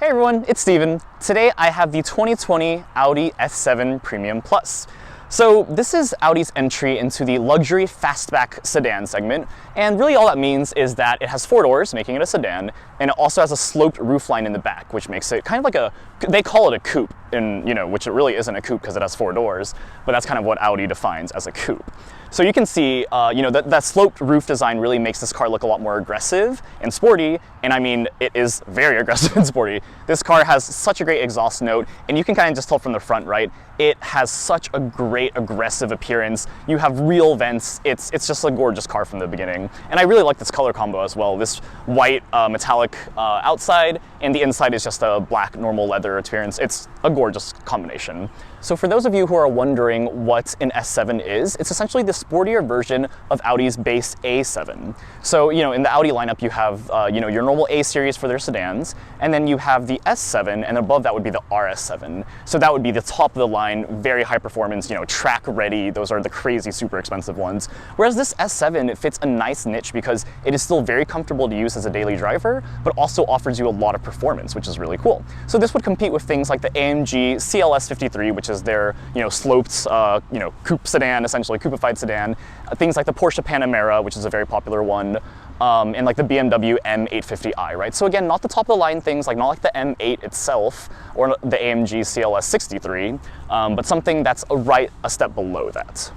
Hey everyone, it's Steven. Today I have the 2020 Audi S7 Premium Plus. So this is Audi's entry into the luxury fastback sedan segment, and really all that means is that it has 4 doors, making it a sedan, and it also has a sloped roofline in the back, which makes it kind of like they call it a coupe, and which it really isn't a coupe because it has 4 doors, but that's kind of what Audi defines as a coupe. So you can see, that sloped roof design really makes this car look a lot more aggressive and sporty, and I mean, it is very aggressive and sporty. This car has such a great exhaust note, and you can kind of just tell from the front, right? It has such a great aggressive appearance. You have real vents. It's just a gorgeous car from the beginning. And I really like this color combo as well. This white metallic outside, and the inside is just a black normal leather appearance. It's a gorgeous combination. So for those of you who are wondering what an S7 is, it's essentially the sportier version of Audi's base A7. So, in the Audi lineup, you have, your normal A series for their sedans, and then you have the S7, and above that would be the RS7. So that would be the top of the line, very high performance, track ready. Those are the crazy, super expensive ones. Whereas this S7, it fits a nice niche because it is still very comfortable to use as a daily driver, but also offers you a lot of performance, which is really cool. So this would compete with things like the AMG CLS 53, which is their, sloped, coupe sedan, essentially coupified sedan. Things like the Porsche Panamera, which is a very popular one, and like the BMW M850i, right? So again, not the top of the line things, not like the M8 itself or the AMG CLS 63, but something that's a step below that.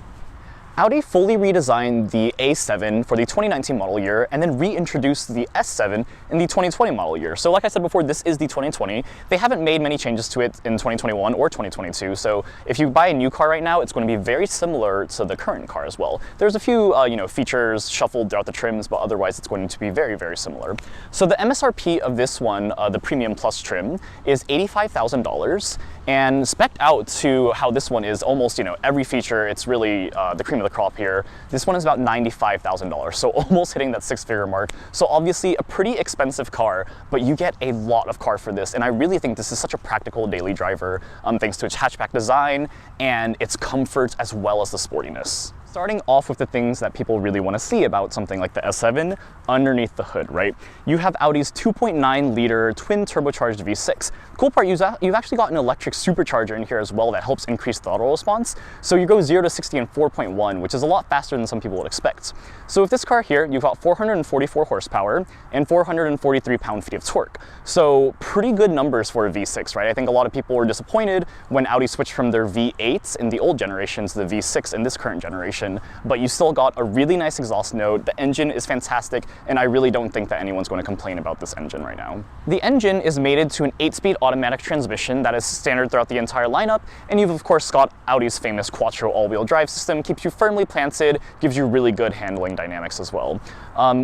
Audi fully redesigned the A7 for the 2019 model year and then reintroduced the S7 in the 2020 model year. So like I said before, this is the 2020. They haven't made many changes to it in 2021 or 2022. So if you buy a new car right now, it's going to be very similar to the current car as well. There's a few features shuffled throughout the trims, but otherwise it's going to be very, very similar. So the MSRP of this one, the Premium Plus trim, is $85,000. And spec'd out to how this one is almost, every feature, it's really the cream of the crop here. This one is about $95,000, so almost hitting that 6-figure mark. So obviously a pretty expensive car, but you get a lot of car for this. And I really think this is such a practical daily driver, thanks to its hatchback design and its comfort as well as the sportiness. Starting off with the things that people really want to see about something like the S7, underneath the hood, right? You have Audi's 2.9-liter twin turbocharged V6. The cool part, you've actually got an electric supercharger in here as well that helps increase throttle response. So you go 0 to 60 in 4.1, which is a lot faster than some people would expect. So with this car here, you've got 444 horsepower and 443 pound-feet of torque. So pretty good numbers for a V6, right? I think a lot of people were disappointed when Audi switched from their V8s in the old generation to the V6 in this current generation, but you still got a really nice exhaust note. The engine is fantastic, and I really don't think that anyone's going to complain about this engine right now. The engine is mated to an 8-speed automatic transmission that is standard throughout the entire lineup, and you've of course got Audi's famous Quattro all-wheel drive system, keeps you firmly planted, gives you really good handling dynamics as well.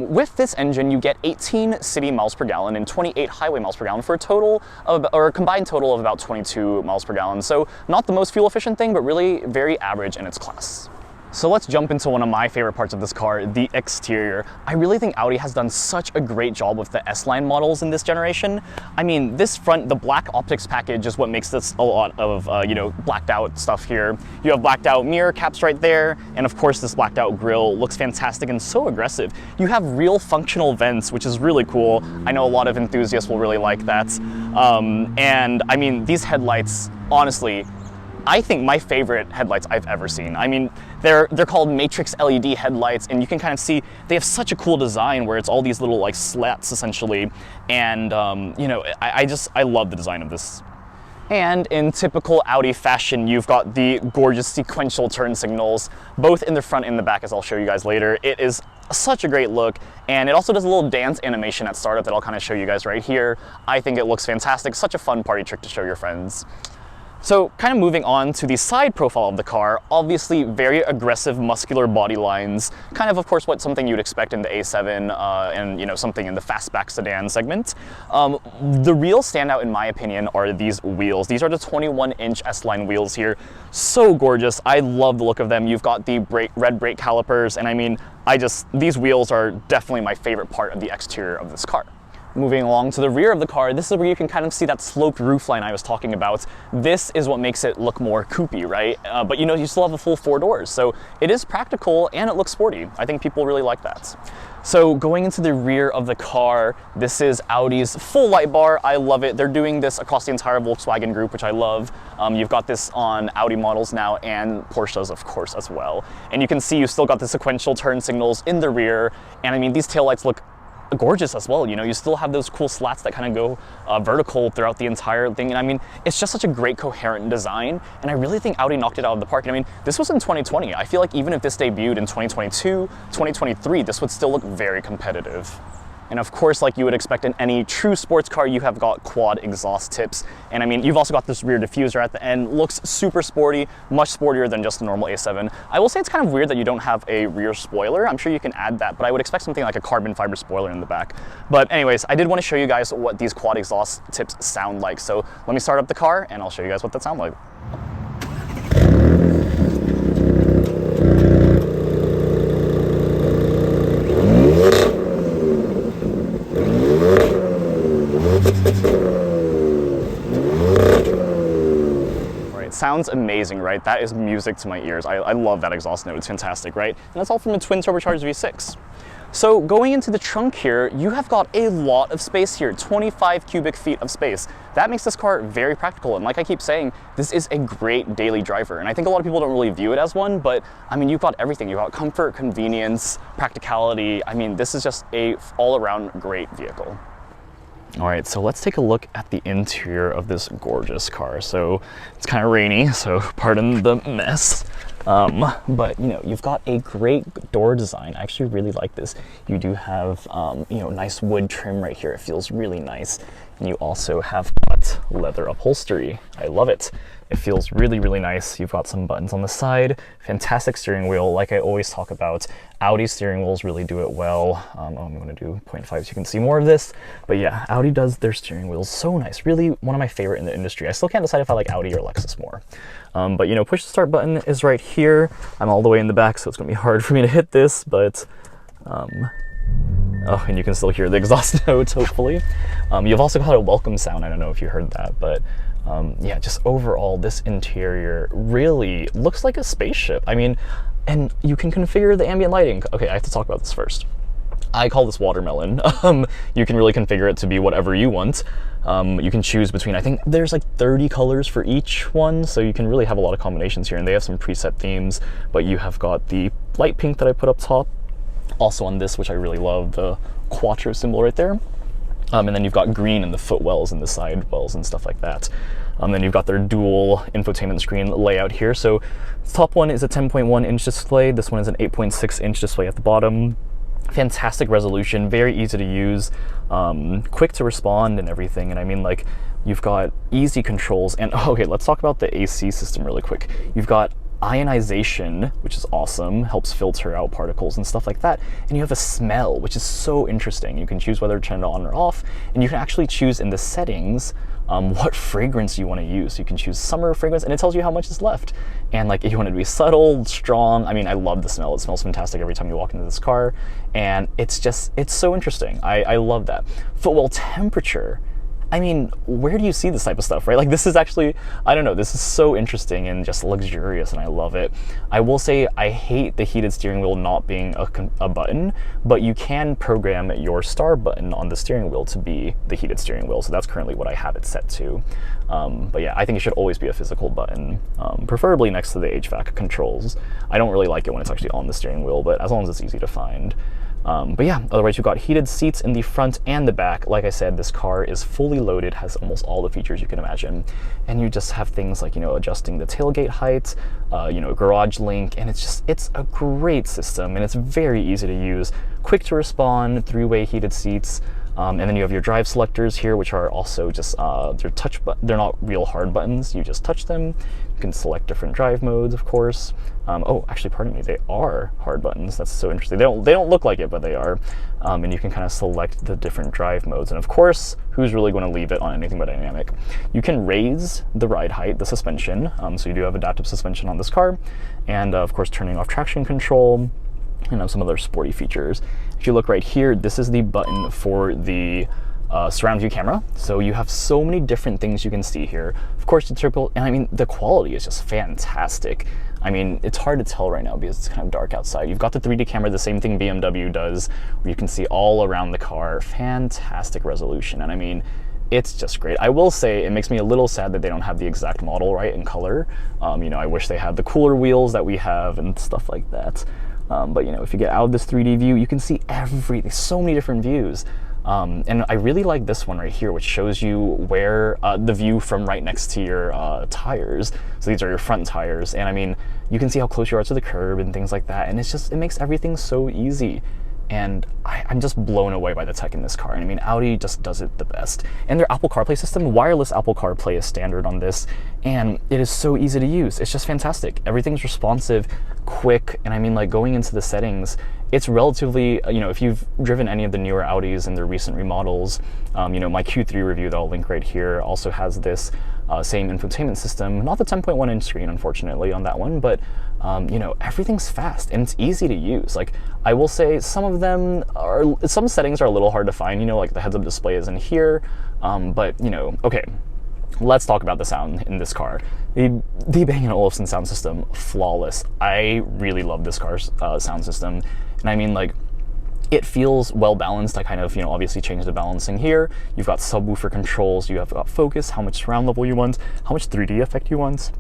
With this engine, you get 18 city miles per gallon and 28 highway miles per gallon for a combined total of about 22 miles per gallon. So not the most fuel efficient thing, but really very average in its class. So let's jump into one of my favorite parts of this car, the exterior. I really think Audi has done such a great job with the S-Line models in this generation. I mean, this front, the black optics package is what makes this a lot of, blacked out stuff here. You have blacked out mirror caps right there, and of course this blacked out grille looks fantastic and so aggressive. You have real functional vents, which is really cool. I know a lot of enthusiasts will really like that. And I mean, these headlights, honestly, I think my favorite headlights I've ever seen. I mean, they're called Matrix LED headlights, and you can kind of see they have such a cool design where it's all these little slats essentially, and I love the design of this. And in typical Audi fashion, you've got the gorgeous sequential turn signals, both in the front and the back, as I'll show you guys later. It is such a great look, and it also does a little dance animation at startup that I'll kind of show you guys right here. I think it looks fantastic, such a fun party trick to show your friends. So kind of moving on to the side profile of the car, obviously very aggressive muscular body lines, kind of course something you'd expect in the A7 and something in the fastback sedan segment. The real standout in my opinion are these wheels. These are the 21-inch S-Line wheels here. So gorgeous. I love the look of them. You've got the red brake calipers, and I mean, these wheels are definitely my favorite part of the exterior of this car. Moving along to the rear of the car, this is where you can kind of see that sloped roofline I was talking about. This is what makes it look more coupey, right? But you know, you still have a full 4 doors, so it is practical and it looks sporty. I think people really like that. So going into the rear of the car, this is Audi's full light bar. I love it. They're doing this across the entire Volkswagen group, which I love. You've got this on Audi models now and Porsches, of course, as well. And you can see you've still got the sequential turn signals in the rear. And I mean, these taillights look gorgeous as well. You know, you still have those cool slats that kind of go vertical throughout the entire thing. And I mean, it's just such a great coherent design. And I really think Audi knocked it out of the park. And I mean, this was in 2020. I feel like even if this debuted in 2022, 2023, this would still look very competitive. And of course, like you would expect in any true sports car, you have got quad exhaust tips. And I mean, you've also got this rear diffuser at the end. Looks super sporty, much sportier than just a normal A7. I will say it's kind of weird that you don't have a rear spoiler. I'm sure you can add that, but I would expect something like a carbon fiber spoiler in the back. But anyways, I did want to show you guys what these quad exhaust tips sound like. So let me start up the car and I'll show you guys what that sounds like. Sounds amazing, right? That is music to my ears. I love that exhaust note, it's fantastic, right? And that's all from a twin turbocharged V6. So going into the trunk here, you have got a lot of space here, 25 cubic feet of space. That makes this car very practical. And like I keep saying, this is a great daily driver. And I think a lot of people don't really view it as one, but I mean, you've got everything. You've got comfort, convenience, practicality. I mean, this is just a all-around great vehicle. All right, so let's take a look at the interior of this gorgeous car. So it's kind of rainy, so pardon the mess. But you know, you've got a great door design. I actually really like this. You do have, you know, nice wood trim right here. It feels really nice. And you also have got leather upholstery. I love it. It feels really, really nice. You've got some buttons on the side, fantastic steering wheel. Like I always talk about, Audi steering wheels really do it well. I'm gonna do 0.5 so you can see more of this. But yeah, Audi does their steering wheels so nice. Really one of my favorite in the industry. I still can't decide if I like Audi or Lexus more. But you know, push the start button is right here. I'm all the way in the back, so it's gonna be hard for me to hit this, but oh, and you can still hear the exhaust notes, hopefully. You've also got a welcome sound. I don't know if you heard that, but yeah, just overall, this interior really looks like a spaceship. I mean, and you can configure the ambient lighting. Okay, I have to talk about this first. I call this watermelon. You can really configure it to be whatever you want. You can choose between, I think there's like 30 colors for each one, so you can really have a lot of combinations here, and they have some preset themes, but you have got the light pink that I put up top. Also on this, which I really love, the Quattro symbol right there. And then you've got green in the footwells and the side wells and stuff like that. Then you've got their dual infotainment screen layout here. So the top one is a 10.1 inch display. This one is an 8.6 inch display at the bottom. Fantastic resolution, very easy to use, quick to respond and everything. And I mean, like, you've got easy controls. And okay, let's talk about the AC system really quick. You've got ionization, which is awesome, helps filter out particles and stuff like that. And you have a smell, which is so interesting. You can choose whether to turn it on or off, and you can actually choose in the settings what fragrance you want to use. You can choose summer fragrance, and it tells you how much is left. And like, if you want it to be subtle, strong, I mean, I love the smell. It smells fantastic every time you walk into this car, and it's so interesting. I love that. Footwell temperature. I mean, where do you see this type of stuff, right? Like, this is actually, I don't know, this is so interesting and just luxurious, and I love it. I will say I hate the heated steering wheel not being a button, but you can program your star button on the steering wheel to be the heated steering wheel, so that's currently what I have it set to. But yeah, I think it should always be a physical button, preferably next to the HVAC controls. I don't really like it when it's actually on the steering wheel, but as long as it's easy to find. But yeah, otherwise you've got heated seats in the front and the back. Like I said, this car is fully loaded, has almost all the features you can imagine. And you just have things like, you know, adjusting the tailgate height, you know, garage link, and it's a great system, and it's very easy to use, quick to respond, 3-way heated seats. And then you have your drive selectors here, which are also just, they're not real hard buttons, you just touch them. You can select different drive modes, of course. Oh, actually, pardon me, they are hard buttons. That's so interesting. They don't look like it, but they are. And you can kind of select the different drive modes. And of course, who's really going to leave it on anything but dynamic? You can raise the ride height, the suspension. So you do have adaptive suspension on this car. And of course, turning off traction control, and some other sporty features. If you look right here, this is the button for the surround view camera. So you have so many different things you can see here. Of course, the triple, and I mean, the quality is just fantastic. I mean, it's hard to tell right now because it's kind of dark outside. You've got the 3D camera, the same thing BMW does, where you can see all around the car. Fantastic resolution, and I mean, it's just great. I will say it makes me a little sad that they don't have the exact model right in color. You know, I wish they had the cooler wheels that we have and stuff like that. But you know, if you get out of this 3D view, you can see everything, so many different views. And I really like this one right here, which shows you where the view from right next to your tires. So these are your front tires, and I mean, you can see how close you are to the curb and things like that. And it's just, it makes everything so easy. And I'm just blown away by the tech in this car. And I mean, Audi just does it the best. And their Apple CarPlay system, wireless Apple CarPlay is standard on this, and it is so easy to use. It's just fantastic. Everything's responsive, quick, and I mean, like, going into the settings, it's relatively, you know, if you've driven any of the newer Audis and their recent remodels, you know, my Q3 review that I'll link right here also has this same infotainment system. Not the 10.1-inch screen, unfortunately, on that one, but you know, everything's fast and it's easy to use. Like, I will say some settings are a little hard to find, you know, like the heads-up display is in here, but you know, okay, let's talk about the sound in this car. The Bang & Olufsen sound system, flawless. I really love this car's sound system, and I mean, like, it feels well balanced. I kind of, you know, obviously changed the balancing here. You've got subwoofer controls, you have got focus, how much surround level you want, how much 3D effect you want.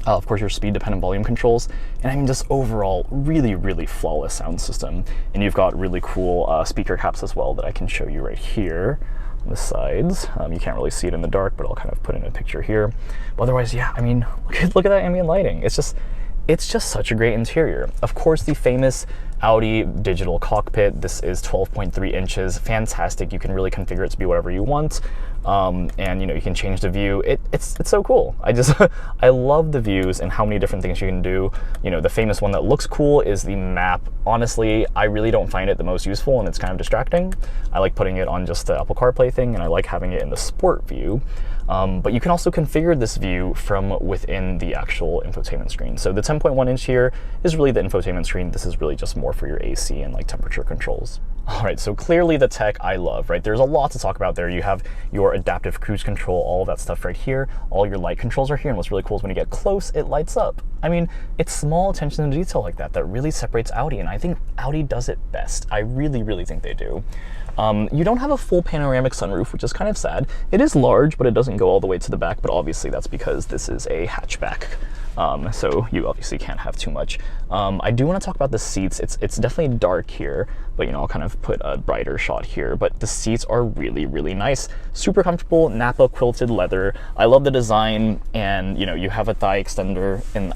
Of course, your speed dependent volume controls, and I mean, just overall really, really flawless sound system. And you've got really cool speaker caps as well that I can show you right here on the sides. You can't really see it in the dark, but I'll kind of put in a picture here. But otherwise, yeah, I mean, look at that ambient lighting. It's just such a great interior. Of course, the famous Audi digital cockpit. This is 12.3 inches, fantastic. You can really configure it to be whatever you want. And you know, you can change the view. It's so cool. I love the views and how many different things you can do. You know, the famous one that looks cool is the map. Honestly, I really don't find it the most useful, and it's kind of distracting. I like putting it on just the Apple CarPlay thing, and I like having it in the sport view. But you can also configure this view from within the actual infotainment screen. So the 10.1-inch here is really the infotainment screen. This is really just more for your AC and like temperature controls. All right, so clearly the tech I love, right? There's a lot to talk about there. You have your adaptive cruise control, all of that stuff right here. All your light controls are here, and what's really cool is when you get close, it lights up. I mean, it's small attention to detail like that that really separates Audi, and I think Audi does it best. I really, really think they do. You don't have a full panoramic sunroof, which is kind of sad. It is large, but it doesn't go all the way to the back, but obviously that's because this is a hatchback. So you obviously can't have too much. I do want to talk about the seats. It's definitely dark here, but you know, I'll kind of put a brighter shot here, but the seats are really, really nice. Super comfortable, Nappa quilted leather. I love the design, and you know, you have a thigh extender, and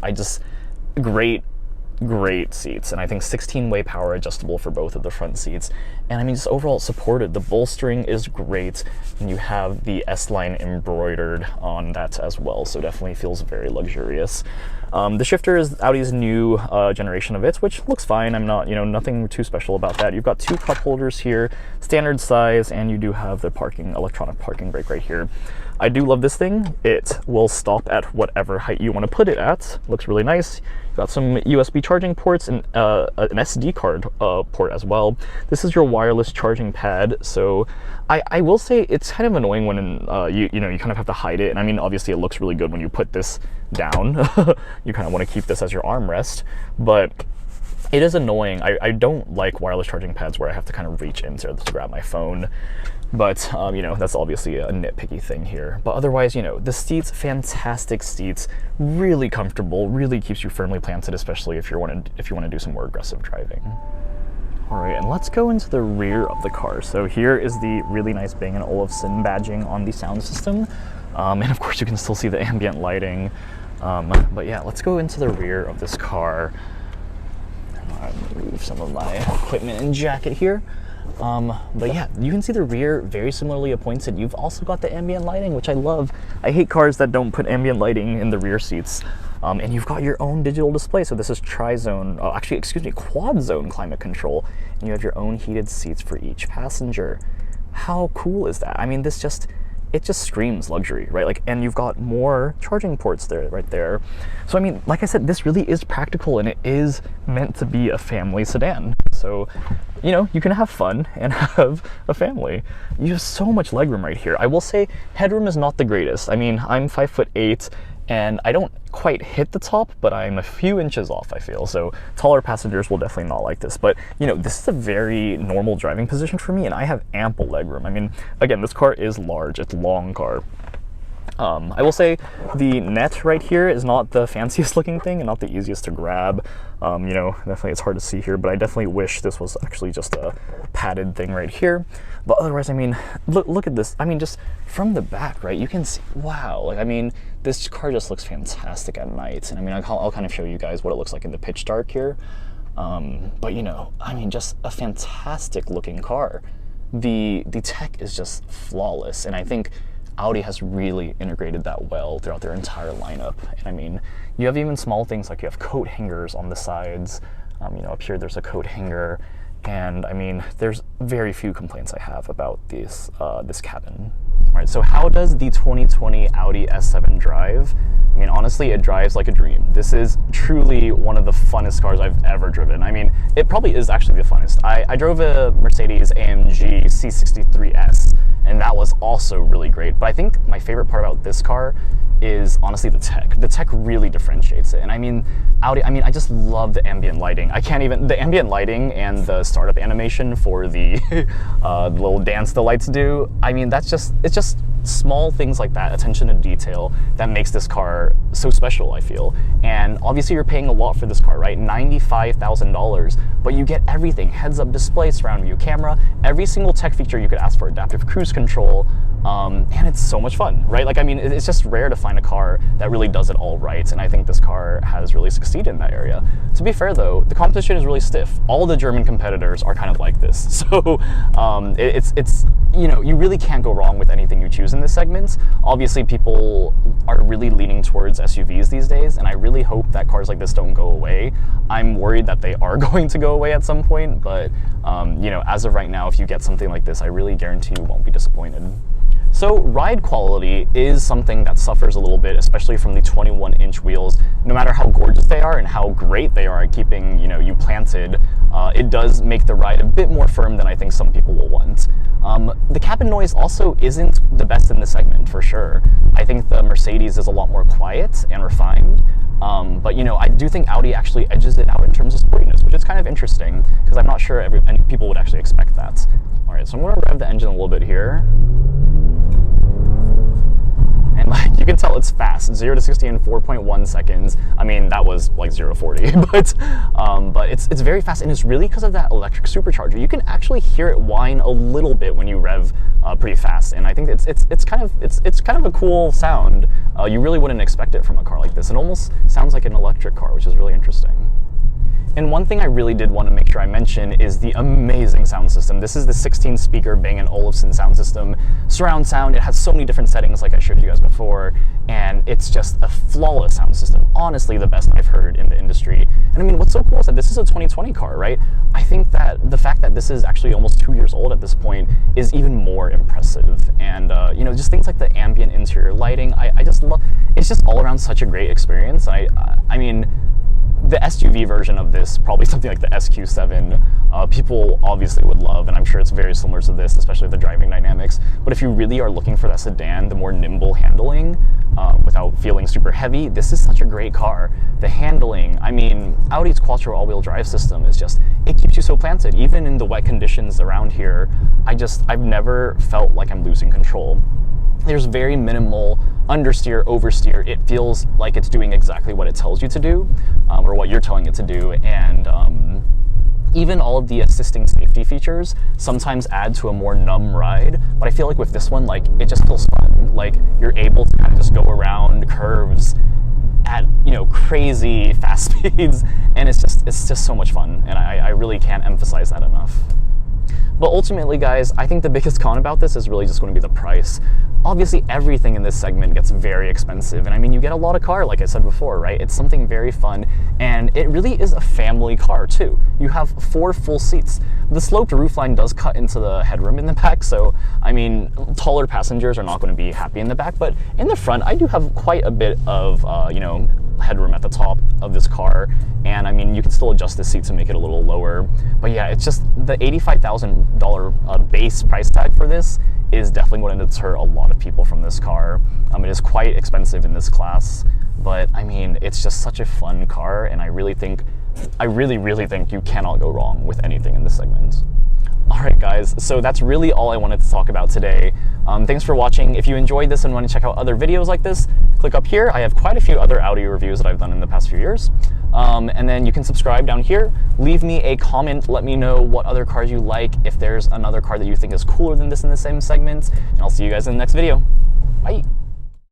great seats, and I think 16-way power adjustable for both of the front seats, and I mean, just overall supported. The bolstering is great, and you have the S-line embroidered on that as well, so definitely feels very luxurious. The shifter is Audi's new generation of it, which looks fine. I'm not, you know, nothing too special about that. You've got two cup holders here, standard size, and you do have the electronic parking brake right here. I do love this thing. It will stop at whatever height you want to put it at. Looks really nice. You've got some USB charging ports and an SD card port as well. This is your wireless charging pad. So I will say it's kind of annoying when you kind of have to hide it. And I mean, obviously it looks really good when you put this down. You kind of want to keep this as your armrest, but it is annoying. I don't like wireless charging pads where I have to kind of reach in to grab my phone. But, you know, that's obviously a nitpicky thing here. But otherwise, you know, the seats, fantastic seats, really comfortable, really keeps you firmly planted, especially if you want to do some more aggressive driving. All right, and let's go into the rear of the car. So here is the really nice Bang & Olufsen badging on the sound system. And of course, you can still see the ambient lighting. But yeah, let's go into the rear of this car. I'll remove some of my equipment and jacket here. But yeah, you can see the rear very similarly appointed. You've also got the ambient lighting, which I love. I hate cars that don't put ambient lighting in the rear seats. And you've got your own digital display. So this is quad zone climate control. And you have your own heated seats for each passenger. How cool is that? I mean, it just screams luxury, right? Like, and you've got more charging ports there, right there. So I mean, like I said, this really is practical, and it is meant to be a family sedan. So So, you know, you can have fun and have a family. You have so much legroom right here. I will say headroom is not the greatest. I mean, I'm 5'8", and I don't quite hit the top, but I'm a few inches off, I feel. So taller passengers will definitely not like this. But, you know, this is a very normal driving position for me, and I have ample legroom. I mean, again, this car is large. It's a long car. I will say the net right here is not the fanciest looking thing and not the easiest to grab. You know, definitely it's hard to see here, but I definitely wish this was actually just a padded thing right here. But otherwise, I mean, look at this. I mean, just from the back, right, you can see, wow, like, I mean, this car just looks fantastic at night. And I mean, I'll kind of show you guys what it looks like in the pitch dark here. But, you know, I mean, just a fantastic looking car. The tech is just flawless, and I think Audi has really integrated that well throughout their entire lineup. And I mean, you have even small things like you have coat hangers on the sides. You know, up here there's a coat hanger, and I mean, there's very few complaints I have about this cabin. All right, so how does the 2020 Audi S7 drive? I mean, honestly, it drives like a dream. This is truly one of the funnest cars I've ever driven. I mean, it probably is actually the funnest. I drove a Mercedes AMG C63S, and that was also really great. But I think my favorite part about this car is honestly the tech. The tech really differentiates it. And I mean, Audi, I mean, I just love the ambient lighting. I can't even, the ambient lighting and the startup animation for the little dance the lights do, I mean, it's just small things like that, attention to detail, that makes this car so special, I feel. And obviously you're paying a lot for this car, right? $95,000, but you get everything: heads-up display, surround view camera, every single tech feature you could ask for, adaptive cruise control, and it's so much fun, right? Like, I mean, it's just rare to find a car that really does it all right, and I think this car has really succeeded in that area. To be fair though, the competition is really stiff. All the German competitors are kind of like this, so it's you know, you really can't go wrong with anything you choose in this segment. Obviously, people are really leaning towards SUVs these days, and I really hope that cars like this don't go away. I'm worried that they are going to go away at some point, but you know, as of right now, if you get something like this, I really guarantee you won't be disappointed. So ride quality is something that suffers a little bit, especially from the 21-inch wheels. No matter how gorgeous they are and how great they are at keeping, you know, you planted, it does make the ride a bit more firm than I think some people will want. The cabin noise also isn't the best in this segment, for sure. I think the Mercedes is a lot more quiet and refined, but you know, I do think Audi actually edges it out in terms of sportiness, which is kind of interesting, because I'm not sure any people would actually expect that. All right, so I'm going to rev the engine a little bit here. And like, you can tell it's fast, 0 to 60 in 4.1 seconds. I mean, that was like 0 to 40, but it's very fast, and it's really because of that electric supercharger. You can actually hear it whine a little bit when you rev pretty fast, and I think it's kind of a cool sound. You really wouldn't expect it from a car like this. It almost sounds like an electric car, which is really interesting. And one thing I really did want to make sure I mention is the amazing sound system. This is the 16-speaker Bang & Olufsen sound system. Surround sound, it has so many different settings like I showed you guys before, and it's just a flawless sound system. Honestly, the best I've heard in the industry. And I mean, what's so cool is that this is a 2020 car, right? I think that the fact that this is actually almost 2 years old at this point is even more impressive. And, you know, just things like the ambient interior lighting, I just love, it's just all around such a great experience. I mean, the SUV version of this, probably something like the SQ7, people obviously would love, and I'm sure it's very similar to this, especially the driving dynamics. But if you really are looking for that sedan, the more nimble handling, without feeling super heavy, this is such a great car. The handling, I mean, Audi's Quattro all-wheel drive system is just, it keeps you so planted. Even in the wet conditions around here, I've never felt like I'm losing control. There's very minimal understeer, oversteer. It feels like it's doing exactly what it tells you to do, or what you're telling it to do. And even all of the assisting safety features sometimes add to a more numb ride. But I feel like with this one, like, it just feels fun. Like, you're able to kind of just go around curves at, you know, crazy fast speeds, and it's just so much fun. And I really can't emphasize that enough. But ultimately, guys, I think the biggest con about this is really just going to be the price. obviously everything in this segment gets very expensive. And I mean, you get a lot of car, like I said before, right? It's something very fun, and it really is a family car too. You have 4 full seats. The sloped roofline does cut into the headroom in the back, so I mean, taller passengers are not going to be happy in the back, but in the front, I do have quite a bit of, you know, headroom at the top of this car, and I mean, you can still adjust the seat to make it a little lower. But yeah, it's just the $85,000 base price tag for this is definitely going to deter a lot of people from this car. It is quite expensive in this class, but I mean, it's just such a fun car, and I really think you cannot go wrong with anything in this segment. Alright guys, so that's really all I wanted to talk about today. Thanks for watching. If you enjoyed this and want to check out other videos like this, click up here. I have quite a few other Audi reviews that I've done in the past few years. And then you can subscribe down here. Leave me a comment. Let me know what other cars you like, if there's another car that you think is cooler than this in the same segment. And I'll see you guys in the next video. Bye!